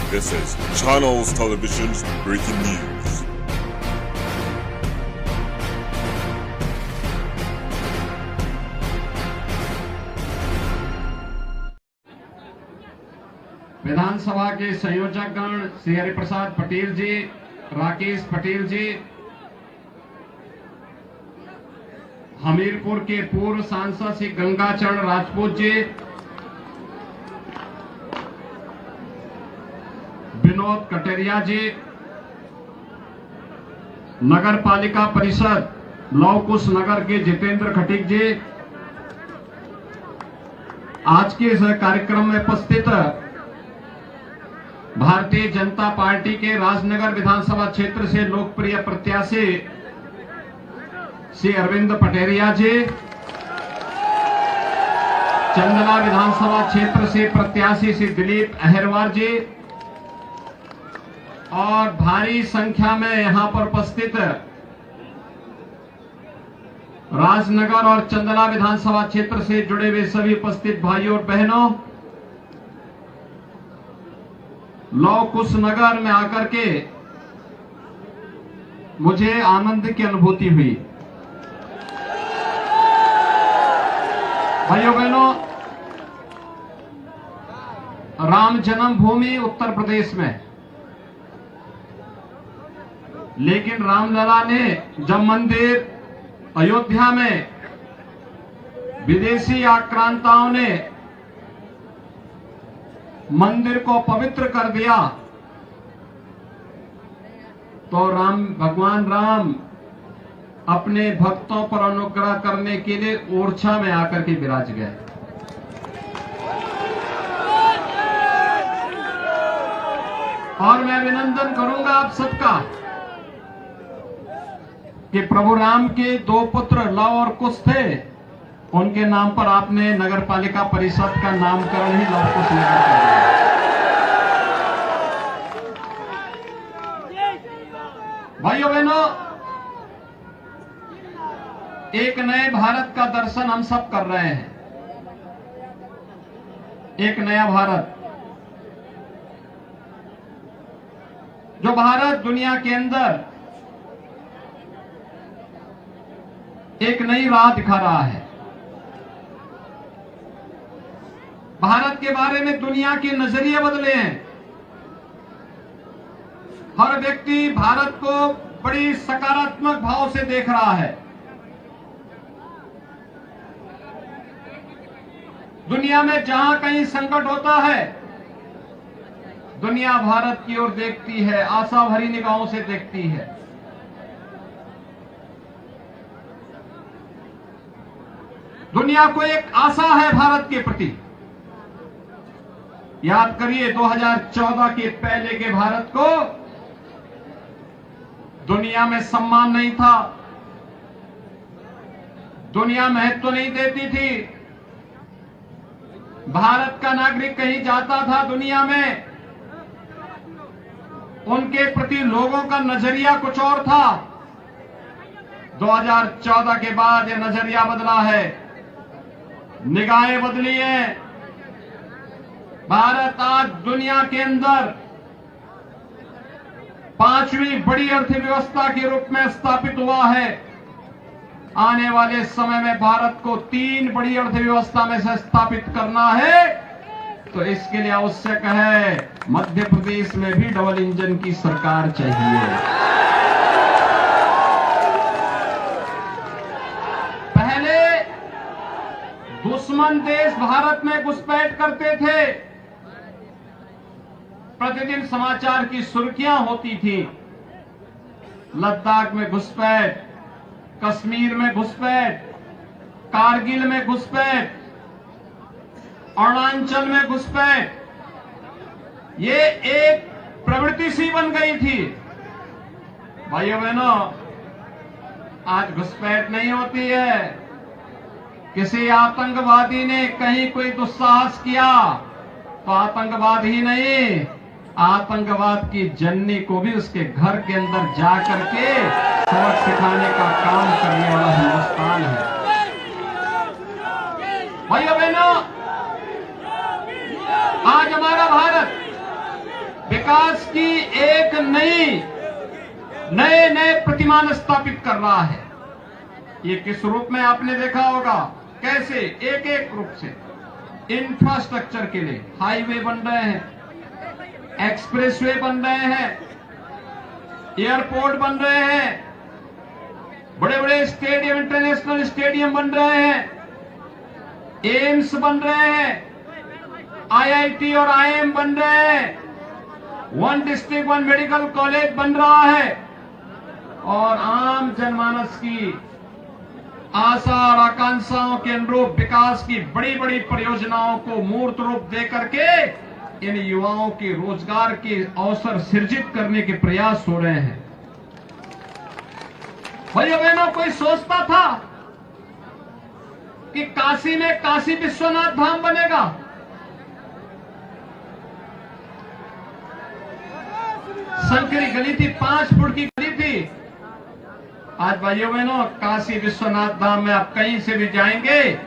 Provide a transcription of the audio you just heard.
This is Channels Television's breaking news. विधानसभा के संयोजकगण श्री हरिप्रसाद पटेल जी, राकेश पटेल जी, हमीरपुर के पूर्व सांसद श्री गंगाचरण राजपूत जी, विनोद कटेरिया जी, नगर पालिका परिषद लौकुश नगर के जितेंद्र खटीक जी, आज के इस कार्यक्रम में उपस्थित भारतीय जनता पार्टी के राजनगर विधानसभा क्षेत्र से लोकप्रिय प्रत्याशी श्री अरविंद पटेरिया जी, चंदना विधानसभा क्षेत्र से प्रत्याशी श्री दिलीप अहिरवार जी और भारी संख्या में यहां पर उपस्थित राजनगर और चंदना विधानसभा क्षेत्र से जुड़े हुए सभी उपस्थित भाइयों और बहनों, लौकुश नगर में आकर के मुझे आनंद की अनुभूति हुई। भाइयों बहनों, राम जन्मभूमि उत्तर प्रदेश में, लेकिन रामलला ने जब मंदिर अयोध्या में विदेशी आक्रांताओं ने मंदिर को पवित्र कर दिया तो भगवान राम अपने भक्तों पर अनुग्रह करने के लिए ओरछा में आकर के विराज गए। और मैं अभिनंदन करूंगा आप सबका कि प्रभु राम के दो पुत्र लव और कुश थे, उनके नाम पर आपने नगर पालिका परिषद का नामकरण ही लव कुश नगर कर दिया। भाइयों बहनों, एक नए भारत का दर्शन हम सब कर रहे हैं। एक नया भारत, जो भारत दुनिया के अंदर एक नई राह दिखा रहा है। भारत के बारे में दुनिया के नजरिए बदले हैं। हर व्यक्ति भारत को बड़ी सकारात्मक भाव से देख रहा है। दुनिया में जहां कहीं संकट होता है, दुनिया भारत की ओर देखती है, आशा भरी निगाहों से देखती है। दुनिया को एक आशा है भारत के प्रति। याद करिए 2014 के पहले के भारत को दुनिया में सम्मान नहीं था, दुनिया महत्व नहीं देती थी। भारत का नागरिक कहीं जाता था दुनिया में, उनके प्रति लोगों का नजरिया कुछ और था। 2014 के बाद यह नजरिया बदला है, निगाहें बदली हैं। भारत आज दुनिया के अंदर 5वीं बड़ी अर्थव्यवस्था के रूप में स्थापित हुआ है। आने वाले समय में भारत को 3 बड़ी अर्थव्यवस्था में से स्थापित करना है, तो इसके लिए आवश्यक है मध्य प्रदेश में भी डबल इंजन की सरकार चाहिए। पहले दुश्मन देश भारत में घुसपैठ करते थे, प्रतिदिन समाचार की सुर्खियां होती थी। लद्दाख में घुसपैठ, कश्मीर में घुसपैठ, कारगिल में घुसपैठ, अरुणाचल में घुसपैठ, ये एक प्रवृत्ति सी बन गई थी। भाइयों बहनों, आज घुसपैठ नहीं होती है। किसी आतंकवादी ने कहीं कोई दुस्साहस किया तो आतंकवाद ही नहीं, आतंकवाद की जननी को भी उसके घर के अंदर जाकर के सबक सिखाने का काम करने वाला हिंदुस्तान है। भाइयों बहनों, आज हमारा भारत विकास की एक नए नए प्रतिमान स्थापित कर रहा है। ये किस रूप में आपने देखा होगा, कैसे एक एक रूप से इंफ्रास्ट्रक्चर के लिए हाईवे बन रहे हैं, एक्सप्रेसवे बन रहे हैं, एयरपोर्ट बन रहे हैं, बड़े बड़े स्टेडियम, इंटरनेशनल स्टेडियम बन रहे हैं, एम्स बन रहे हैं, आईआईटी और आईएम बन रहे हैं, one district one medical college बन रहा है और आम जनमानस की आशा और आकांक्षाओं के अनुरूप विकास की बड़ी बड़ी परियोजनाओं को मूर्त रूप दे करके इन युवाओं के रोजगार के अवसर सृजित करने के प्रयास हो रहे हैं। भाइयों बहनों, कोई सोचता था कि काशी में काशी विश्वनाथ धाम बनेगा? संकरी गली थी, 5 फुट की गली थी। आज भाइयों बहनों, काशी विश्वनाथ धाम में आप कहीं से भी जाएंगे